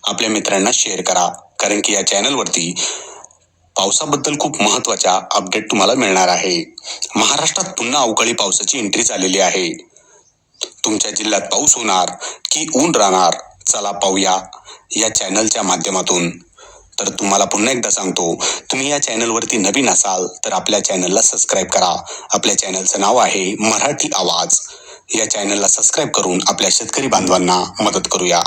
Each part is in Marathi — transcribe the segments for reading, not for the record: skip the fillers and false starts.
आपल्या मित्रांना शेअर करा, कारण की या चॅनलवरती पावसाबद्दल खूप महत्त्वाच्या अपडेट तुम्हाला मिळणार आहे. महाराष्ट्रात पुन्हा अवकाळी पावसाची एंट्री झालेली आहे. तुमच्या जिल्ह्यात पाऊस होणार की ऊन राहणार, चला पाहूया या चॅनलच्या माध्यमातून. तर तुम्हाला पुन्हा एकदा सांगतो, तुम्ही या चॅनलवरती नवीन असाल तर आपल्या चॅनलला सबस्क्राईब करा. आपल्या चॅनलचं नाव आहे मराठी आवाज. या चॅनलला सबस्क्राईब करून आपल्या शेतकरी बांधवांना मदत करूया.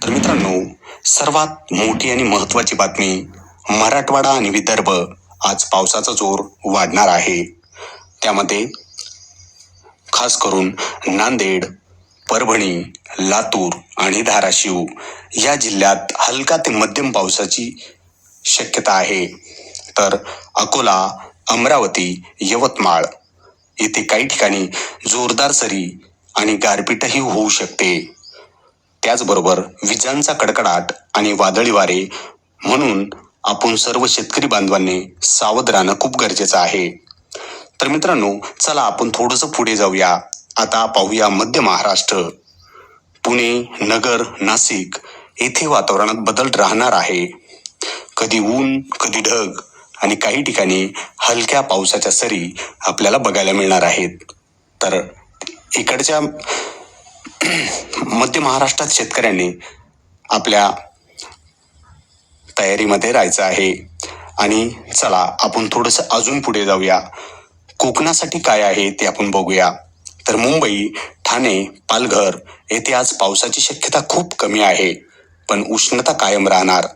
तर मित्रांनो, सर्वात मोठी आणि महत्त्वाची बातमी, मराठवाडा आणि विदर्भ आज पावसाचा जोर वाढणार आहे. त्यामध्ये खास करून नांदेड, परभणी, लातूर आणि धाराशिव या जिल्ह्यात हलका ते मध्यम पावसाची शक्यता आहे. तर अकोला, अमरावती, यवतमाळ येथे काही ठिकाणी जोरदार सरी आणि गारपीटही होऊ शकते. त्याचबरोबर विजांचा कडकडाट आणि वादळी वारे, म्हणून आपण सर्व शेतकरी बांधवांनी सावध राहणं खूप गरजेचं आहे. तर मित्रांनो, चला आपण थोडंसं पुढे जाऊया. आता पाहूया मध्य महाराष्ट्र. पुणे, नगर, नाशिक येथे वातावरणात बदल राहणार आहे. कधी ऊन, कधी ढग आणि काही ठिकाणी हलक्या पावसाच्या सरी आपल्याला बघायला मिळणार आहेत. तर इकडच्या मध्य महाराष्ट्रात शेतकऱ्यांनी आपल्या तयारीमध्ये राहायचं आहे. आणि चला आपण थोडंसं अजून पुढे जाऊया. कोकणासाठी काय आहे ते आपण बघूया. तर मुंबई, ठाणे, पालघर येथे आज पावसाची शक्यता खूप कमी आहे, पण उष्णता कायम राहणार.